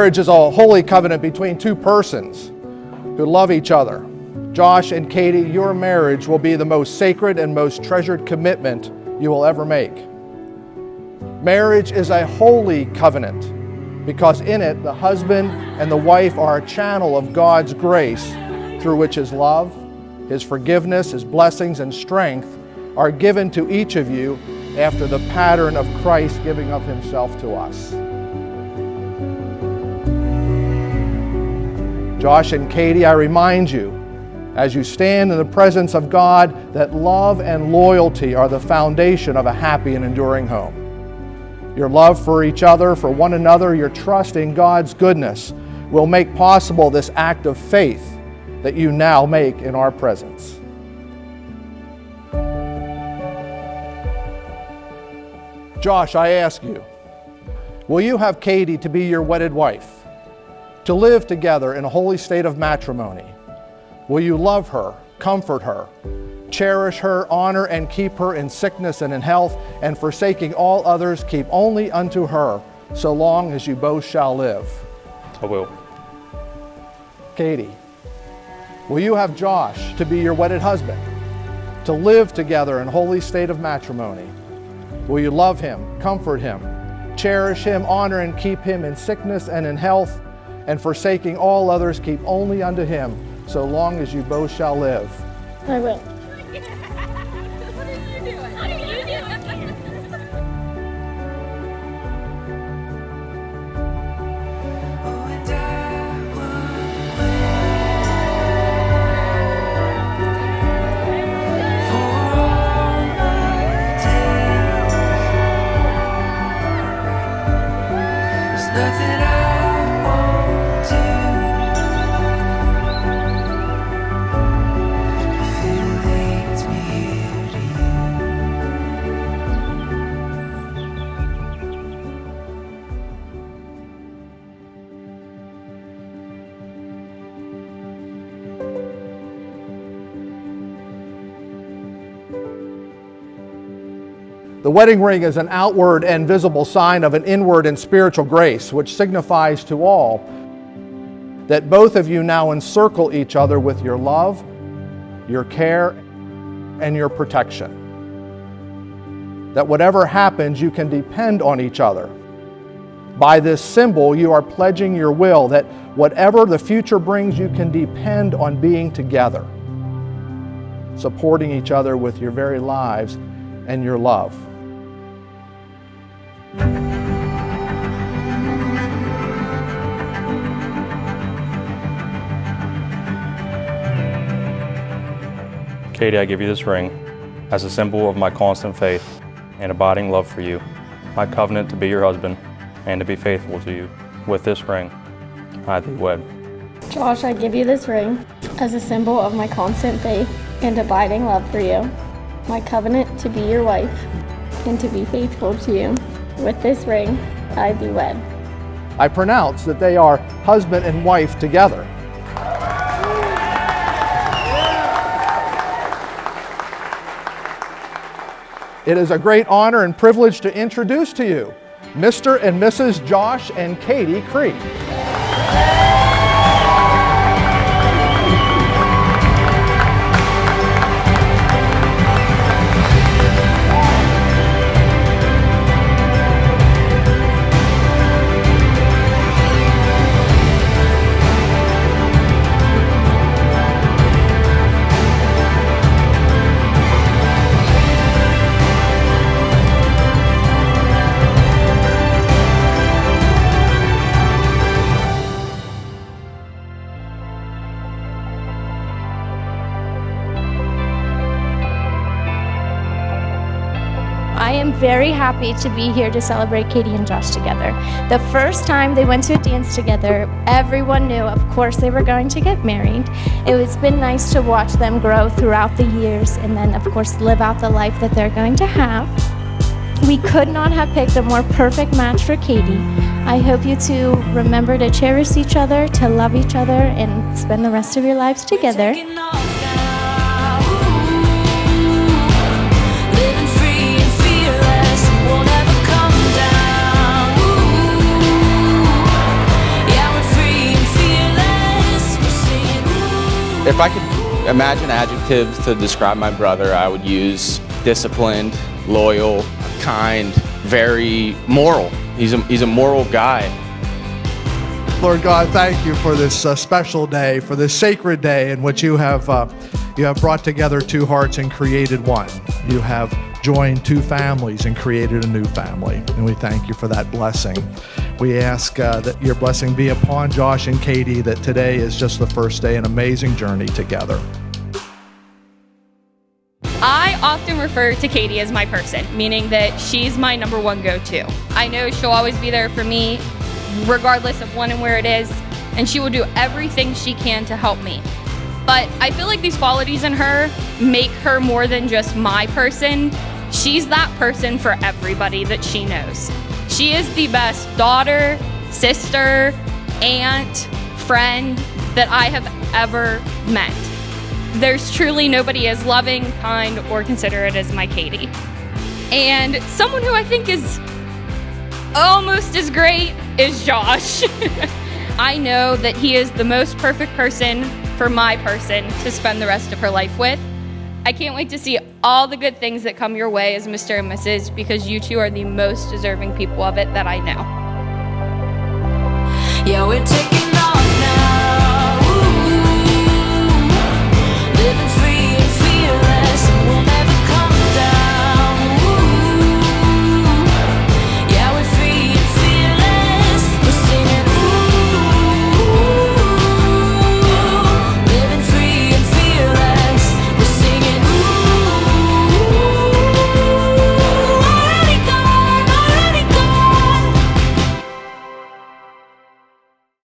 Marriage is a holy covenant between two persons who love each other. Josh and Katy, your marriage will be the most sacred and most treasured commitment you will ever make. Marriage is a holy covenant because in it, the husband and the wife are a channel of God's grace through which His love, His forgiveness, His blessings, and strength are given to each of you after the pattern of Christ giving of Himself to us. Josh and Katy, I remind you, as you stand in the presence of God, that love and loyalty are the foundation of a happy and enduring home. Your love for each other, for one another, your trust in God's goodness will make possible this act of faith that you now make in our presence. Josh, I ask you, will you have Katy to be your wedded wife, to live together in a holy state of matrimony? Will you love her, comfort her, cherish her, honor and keep her in sickness and in health, and forsaking all others, keep only unto her, so long as you both shall live? I will. Katy, will you have Josh to be your wedded husband, to live together in holy state of matrimony? Will you love him, comfort him, cherish him, honor and keep him in sickness and in health, and forsaking all others, keep only unto him, so long as you both shall live? I will. What are you doing? What are you doing? Nothing I won't do. If it leads me here to The wedding ring is an outward and visible sign of an inward and spiritual grace, which signifies to all that both of you now encircle each other with your love, your care, and your protection. That whatever happens, you can depend on each other. By this symbol, you are pledging your will that whatever the future brings, you can depend on being together, supporting each other with your very lives and your love. Katy, I give you this ring as a symbol of my constant faith and abiding love for you, my covenant to be your husband and to be faithful to you. With this ring, I thee wed. Josh, I give you this ring as a symbol of my constant faith and abiding love for you, my covenant to be your wife and to be faithful to you. With this ring, I thee wed. I pronounce that they are husband and wife together. It is a great honor and privilege to introduce to you Mr. and Mrs. Josh and Katy Creek. I am very happy to be here to celebrate Katy and Josh together. The first time they went to a dance together, everyone knew, of course, they were going to get married. It has been nice to watch them grow throughout the years and then, of course, live out the life that they're going to have. We could not have picked a more perfect match for Katy. I hope you two remember to cherish each other, to love each other, and spend the rest of your lives together. yeah. If I could imagine adjectives to describe my brother, I would use disciplined, loyal, kind, very moral. He's a moral guy. Lord God, thank you for this special day, for this sacred day in which you have brought together two hearts and created one. You have joined two families and created a new family, and we thank you for that blessing. We ask that your blessing be upon Josh and Katy, that today is just the first day, an amazing journey together. I often refer to Katy as my person, meaning that she's my number one go-to. I know she'll always be there for me, regardless of when and where it is, and she will do everything she can to help me. But I feel like these qualities in her make her more than just my person. She's that person for everybody that she knows. She is the best daughter, sister, aunt, friend that I have ever met. There's truly nobody as loving, kind, or considerate as my Katy. And someone who I think is almost as great is Josh. I know that he is the most perfect person for my person to spend the rest of her life with. I can't wait to see all the good things that come your way as Mr. and Mrs., because you two are the most deserving people of it that I know. Yeah, we're taking